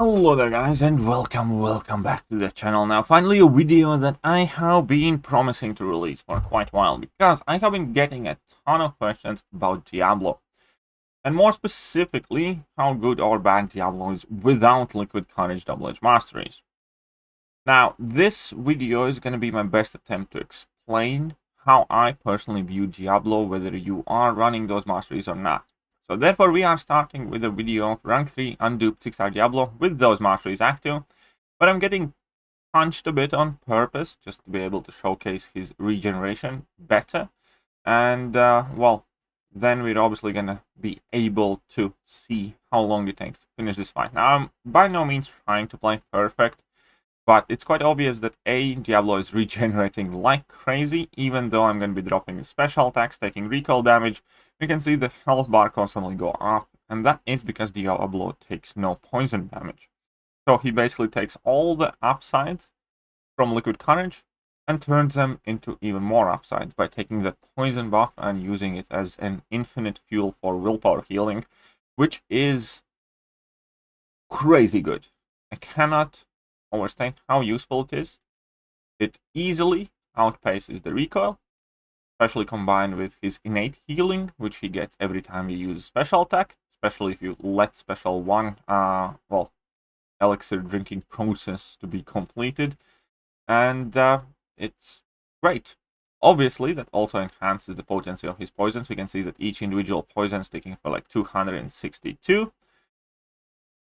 Hello there guys and welcome back to the channel. Now finally a video that I have been promising to release for quite a while because I have been getting a ton of questions about Diablo. And more specifically, how good or bad Diablo is without Liquid Courage Double Edge Masteries. Now this video is going to be my best attempt to explain how I personally view Diablo, whether you are running those masteries or not. So therefore we are starting with a video of rank 3 unduped 6-star Diablo with those masteries active, but I'm getting punched a bit on purpose just to be able to showcase his regeneration better, and well, then we're obviously gonna be able to see how long it takes to finish this fight. Now I'm by no means trying to play perfect, but it's quite obvious that Diablo is regenerating like crazy, even though I'm going to be dropping his special attacks, taking recoil damage. You can see the health bar constantly go up, and that is because Diablo takes no poison damage. So he basically takes all the upsides from Liquid Courage and turns them into even more upsides by taking that poison buff and using it as an infinite fuel for willpower healing, which is crazy good. I cannot overstate how useful it is. It easily outpaces the recoil, especially combined with his innate healing, which he gets every time you use special attack, especially if you let special one, elixir drinking process to be completed, and it's great. Obviously, that also enhances the potency of his poisons. We can see that each individual poison is taking for like 262.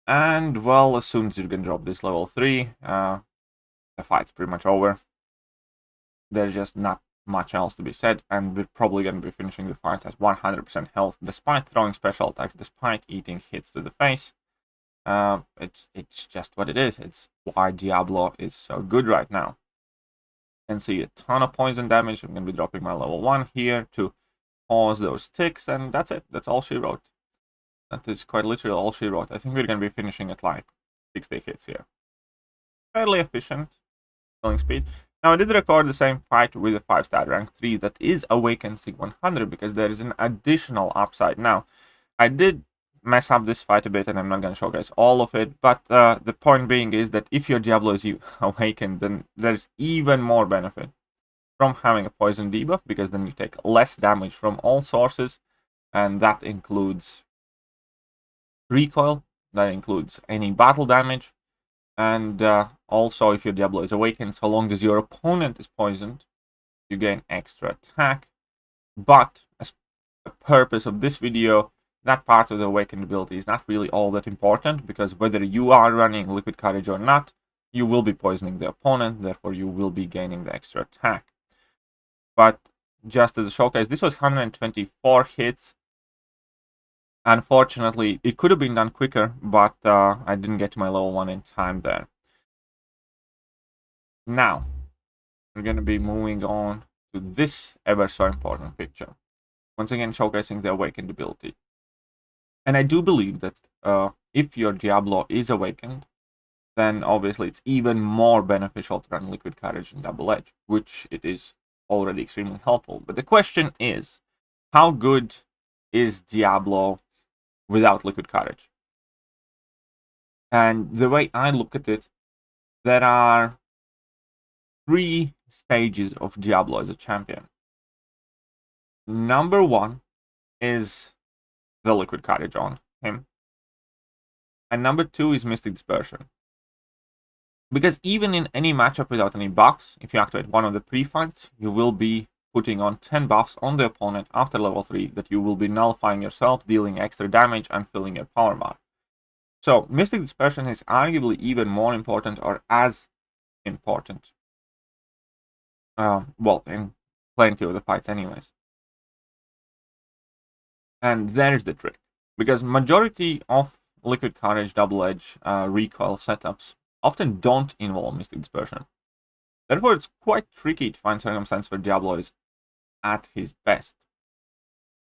And, well, as soon as you can drop this level 3, the fight's pretty much over. There's just not much else to be said, and we're probably going to be finishing the fight at 100% health, despite throwing special attacks, despite eating hits to the face. It's just what it is. It's why Diablo is so good right now. You can see a ton of poison damage. I'm going to be dropping my level 1 here to pause those ticks, and that's it. That's all she wrote. That is quite literally all she wrote. I think we're going to be finishing at like 60 hits here. Fairly efficient killing speed. Now I did record the same fight with a 5-star rank 3 that is Awakened Sig 100 because there is an additional upside. Now I did mess up this fight a bit and I'm not going to showcase all of it, but the point being is that if your Diablo is awakened, then there's even more benefit from having a poison debuff, because then you take less damage from all sources, and that includes recoil, that includes any battle damage, and also if your Diablo is awakened, so long as your opponent is poisoned, you gain extra attack. But as the purpose of this video, that part of the awakened ability is not really all that important, because whether you are running Liquid Courage or not, you will be poisoning the opponent, therefore you will be gaining the extra attack. But just as a showcase, this was 124 hits. Unfortunately, it could have been done quicker, but I didn't get to my level 1 in time there. Now, we're going to be moving on to this ever so important picture. Once again, showcasing the awakened ability. And I do believe that if your Diablo is awakened, then obviously it's even more beneficial to run Liquid Courage and Double Edge, which it is already extremely helpful. But the question is, how good is Diablo without Liquid Courage? And the way I look at it, there are 3 stages of Diablo as a champion. Number 1 is the Liquid Courage on him. And number 2 is Mystic Dispersion. Because even in any matchup without any buffs, if you activate one of the pre-fights, you will be putting on 10 buffs on the opponent after level 3 that you will be nullifying yourself, dealing extra damage, and filling your power bar. So Mystic Dispersion is arguably even more important, or as important. Well, in plenty of the fights anyways. And there's the trick. Because majority of Liquid Courage Double Edge recoil setups often don't involve Mystic Dispersion. Therefore, it's quite tricky to find circumstances where Diablo is at his best.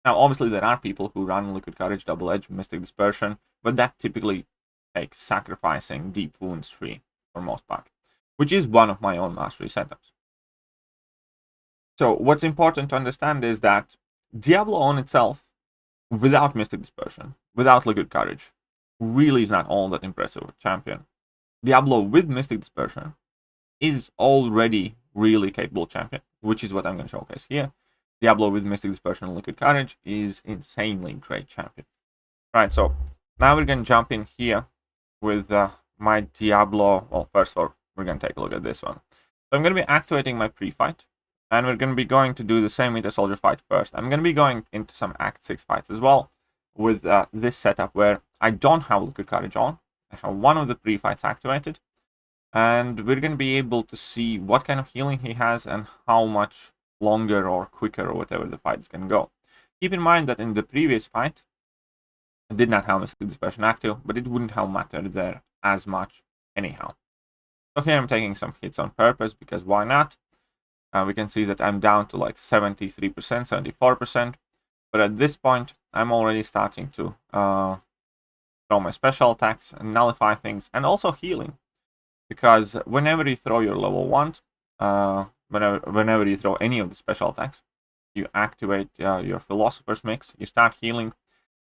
Now, obviously, there are people who run Liquid Courage Double Edge Mystic Dispersion, but that typically takes sacrificing Deep Wounds 3 for most part, which is one of my own mastery setups. So, what's important to understand is that Diablo on itself, without Mystic Dispersion, without Liquid Courage, really is not all that impressive of a champion. Diablo with Mystic Dispersion is already really capable champion, which is what I'm going to showcase here. Diablo with Mystic Dispersion and Liquid Courage is insanely great champion. Right, so now we're going to jump in here with my Diablo. Well, first of all, we're going to take a look at this one. So I'm going to be activating my pre-fight, and we're going to be going to do the same Meter Soldier fight first. I'm going to be going into some Act 6 fights as well with this setup where I don't have Liquid Courage on. I have one of the pre-fights activated, and we're going to be able to see what kind of healing he has and how much longer or quicker or whatever the fights can go. Keep in mind that in the previous fight, I did not have Mystic Dispersion active, but it wouldn't have mattered there as much anyhow. So here I'm taking some hits on purpose, because why not? We can see that I'm down to like 73%, 74%. But at this point, I'm already starting to throw my special attacks and nullify things, and also healing. Because whenever you throw your level 1, whenever you throw any of the special attacks, you activate your Philosopher's Mix, you start healing.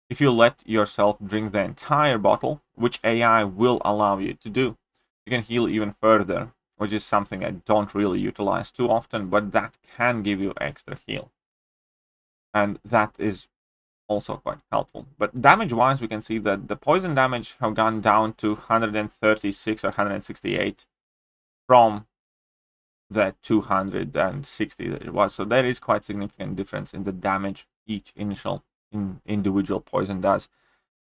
If you let yourself drink the entire bottle, which AI will allow you to do, you can heal even further, which is something I don't really utilize too often, but that can give you extra heal. And that is also quite helpful. But damage-wise, we can see that the poison damage have gone down to 136 or 168 from the 260 that it was. So there is quite significant difference in the damage each individual poison does.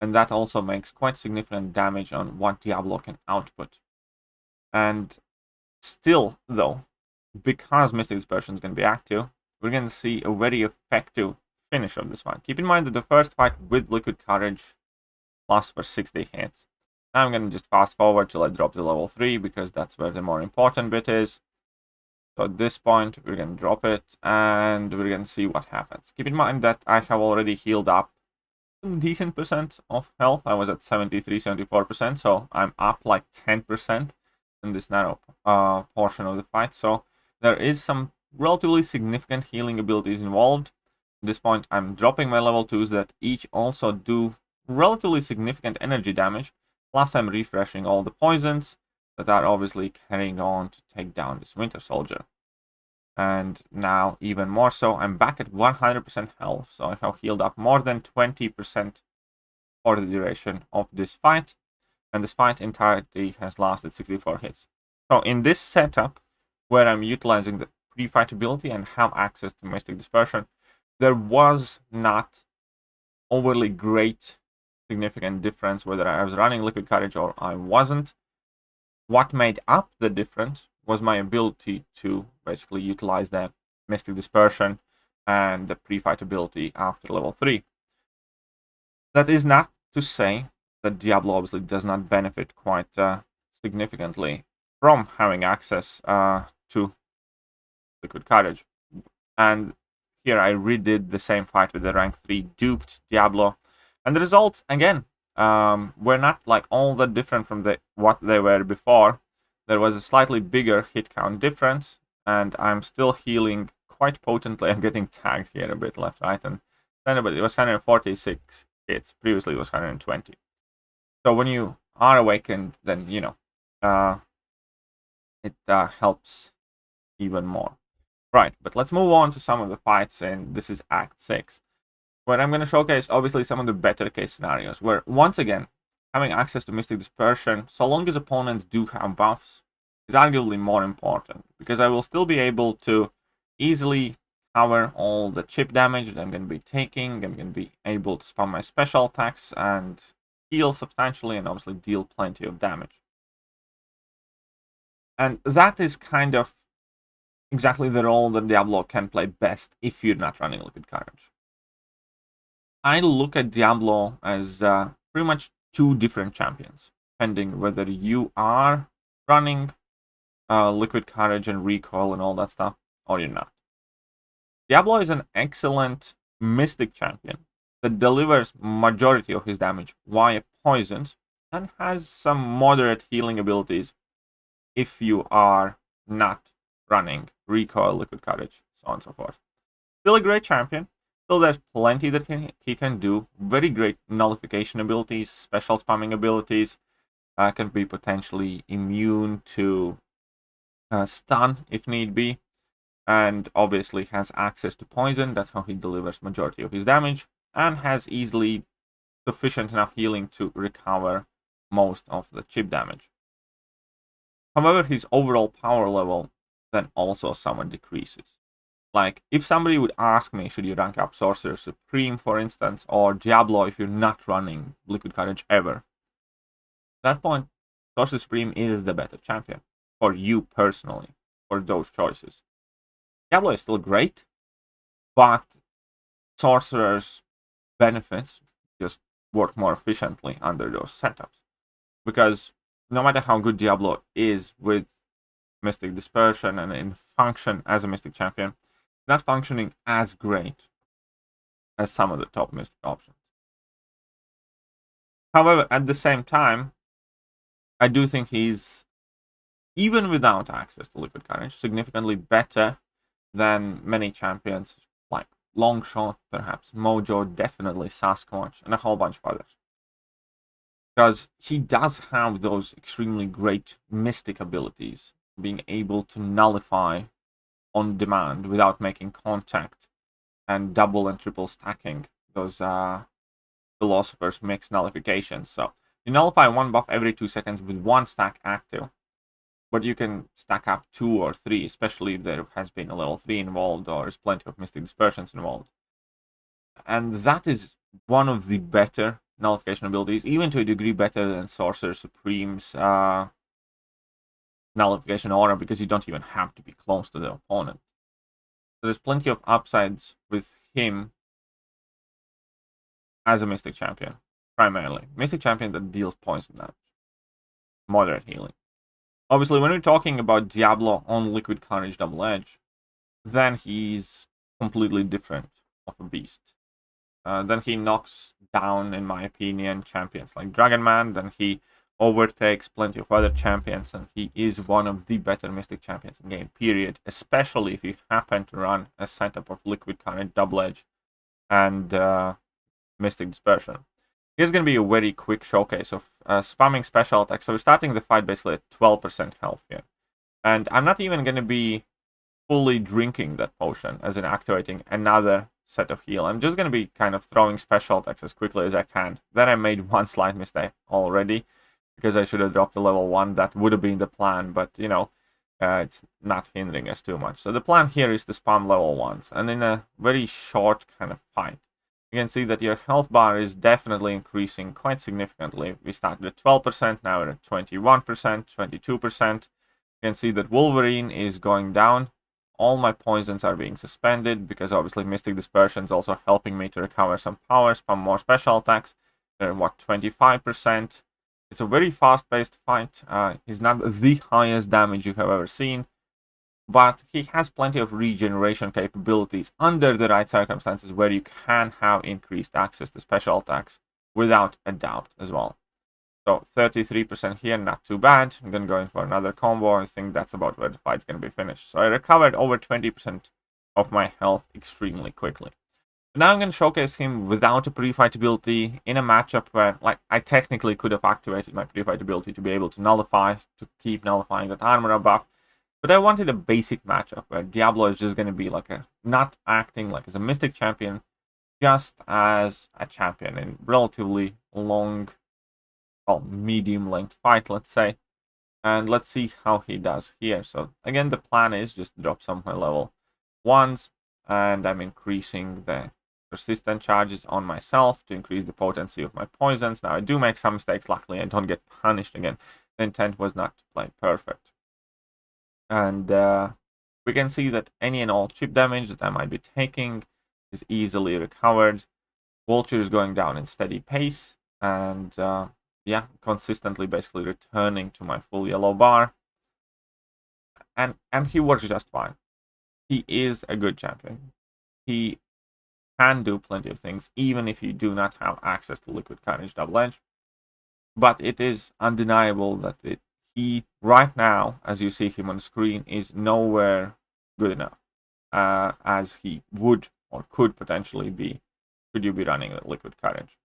And that also makes quite significant damage on what Diablo can output. And still, though, because Mystic Dispersion is going to be active, we're going to see a very effective finish of this fight. Keep in mind that the first fight with Liquid Courage lasts for 60 hits. Now I'm going to just fast forward till I drop to level 3, because that's where the more important bit is. So at this point, we're going to drop it, and we're going to see what happens. Keep in mind that I have already healed up a decent percent of health. I was at 73, 74%, so I'm up like 10% in this narrow portion of the fight. So there is some relatively significant healing abilities involved. At this point, I'm dropping my level 2s that each also do relatively significant energy damage. Plus, I'm refreshing all the poisons that are obviously carrying on to take down this Winter Soldier. And now, even more so, I'm back at 100% health. So I have healed up more than 20% for the duration of this fight. And this fight entirety has lasted 64 hits. So in this setup, where I'm utilizing the pre-fight ability and have access to Mystic Dispersion, there was not overly great significant difference whether I was running Liquid Courage or I wasn't. What made up the difference was my ability to basically utilize the Mystic Dispersion and the pre-fight ability after level 3. That is not to say that Diablo obviously does not benefit quite significantly from having access to Liquid Courage. And here I redid the same fight with the rank 3 duped Diablo. And the results, again, were not like all that different from what they were before. There was a slightly bigger hit count difference, and I'm still healing quite potently. I'm getting tagged here a bit left, right, and then it was 146 hits. Previously it was 120. So when you are awakened, then, you know, it helps even more. Right, but let's move on to some of the fights, and this is Act 6, where I'm going to showcase, obviously, some of the better case scenarios, where, once again, having access to Mystic Dispersion, so long as opponents do have buffs, is arguably more important, because I will still be able to easily cover all the chip damage that I'm going to be taking. I'm going to be able to spam my special attacks and heal substantially, and obviously deal plenty of damage. And that is kind of exactly the role that Diablo can play best if you're not running Liquid Courage. I look at Diablo as pretty much two different champions, depending whether you are running Liquid Courage and Recoil and all that stuff, or you're not. Diablo is an excellent Mystic champion that delivers majority of his damage via poisons and has some moderate healing abilities if you are not running Recoil, Liquid Courage, so on and so forth. Still a great champion, Still, there's plenty that he can do. Very great nullification abilities, special spamming abilities. Can be potentially immune to stun if need be. And obviously has access to poison. That's how he delivers majority of his damage. And has easily sufficient enough healing to recover most of the chip damage. However, his overall power level then also somewhat decreases. Like, if somebody would ask me, should you rank up Sorcerer Supreme, for instance, or Diablo if you're not running Liquid Courage ever? At that point, Sorcerer Supreme is the better champion. For you personally, for those choices. Diablo is still great, but Sorcerer's benefits just work more efficiently under those setups. Because no matter how good Diablo is with Mystic Dispersion and in function as a Mystic champion, not functioning as great as some of the top Mystic options. However, at the same time, I do think he's, even without access to Liquid Courage, significantly better than many champions like Longshot, perhaps Mojo, definitely Sasquatch, and a whole bunch of others. Because he does have those extremely great Mystic abilities, being able to nullify on demand without making contact, and double and triple stacking those Philosopher's Mix nullifications. So you nullify one buff every 2 seconds with one stack active, but you can stack up 2 or 3, especially if there has been a level 3 involved or is plenty of Mystic Dispersions involved. And that is one of the better nullification abilities, even to a degree better than Sorcerer Supreme's nullification aura, because you don't even have to be close to the opponent. So there's plenty of upsides with him as a Mystic champion, primarily. Mystic champion that deals poison damage. Moderate healing. Obviously, when we're talking about Diablo on Liquid Courage Double Edge, then he's completely different of a beast. Then he knocks down, in my opinion, champions like Dragon Man. Then he overtakes plenty of other champions, and he is one of the better Mystic champions in game, period. Especially if you happen to run a setup of Liquid Courage Double Edge and Mystic Dispersion. Here's going to be a very quick showcase of spamming special attacks. So we're starting the fight basically at 12% health here. And I'm not even going to be fully drinking that potion, as in activating another set of heal. I'm just going to be kind of throwing special attacks as quickly as I can. Then I made one slight mistake already, because I should have dropped a level 1. That would have been the plan, but, you know, it's not hindering us too much. So the plan here is to spam level 1s, and in a very short kind of fight, you can see that your health bar is definitely increasing quite significantly. We started at 12%, now we're at 21%, 22%. You can see that Wolverine is going down. All my poisons are being suspended, because obviously Mystic Dispersion is also helping me to recover some power, spam more special attacks. They're at, what, 25%? It's a very fast-paced fight. He's not the highest damage you have ever seen, but he has plenty of regeneration capabilities under the right circumstances, where you can have increased access to special attacks without a doubt as well. So 33% here, not too bad. I'm going to go in for another combo. I think that's about where the fight's going to be finished. So I recovered over 20% of my health extremely quickly. Now I'm going to showcase him without a pre-fight ability in a matchup where, like, I technically could have activated my pre-fight ability to be able to nullify, to keep nullifying that armor buff. But I wanted a basic matchup where Diablo is just going to be like not acting like as a Mystic champion, just as a champion in relatively long, well, medium length fight, let's say. And let's see how he does here. So again, the plan is just to drop some of my level 1s, and I'm increasing the persistent charges on myself to increase the potency of my poisons. Now I do make some mistakes, luckily I don't get punished again. The intent was not to play perfect. And we can see that any and all chip damage that I might be taking is easily recovered. Vulture is going down in steady pace, and yeah, consistently basically returning to my full yellow bar. And he works just fine. He is a good champion. He can do plenty of things, even if you do not have access to Liquid Courage Double Edge. But it is undeniable that he, right now, as you see him on screen, is nowhere good enough as he would or could potentially be, could you be running a Liquid Courage.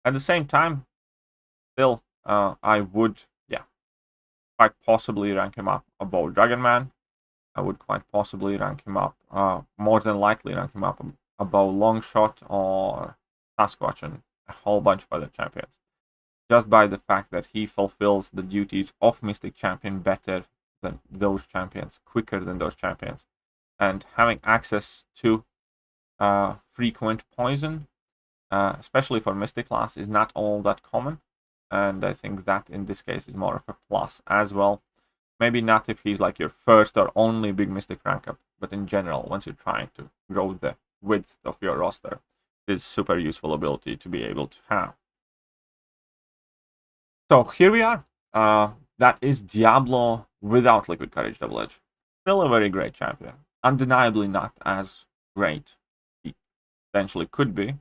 At the same time, still, I would, yeah, quite possibly rank him up above Dragon Man. I would quite possibly rank him up, more than likely rank him up above Longshot or Sasquatch and a whole bunch of other champions. Just by the fact that he fulfills the duties of Mystic Champion better than those champions, quicker than those champions. And having access to frequent poison, especially for Mystic class, is not all that common. And I think that in this case is more of a plus as well. Maybe not if he's like your first or only big Mystic rank up, but in general, once you're trying to grow the width of your roster, it is super useful ability to be able to have. So here we are. That is Diablo without Liquid Courage Double Edge. Still a very great champion. Undeniably not as great he potentially could be,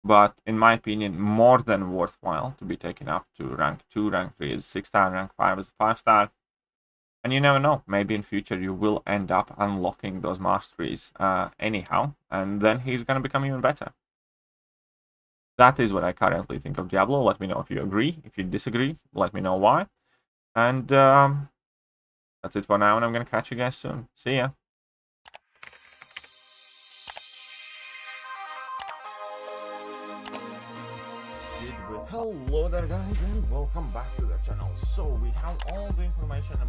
but in my opinion, more than worthwhile to be taken up to rank 2, rank 3 is 6-star, rank 5 is 5-star. And you never know, maybe in future you will end up unlocking those masteries anyhow, and then he's going to become even better. That is what I currently think of Diablo. Let me know if you agree. If you disagree, let me know why. And that's it for now, and I'm going to catch you guys soon. See ya. Hello there guys, and welcome back to the channel. So we have all the information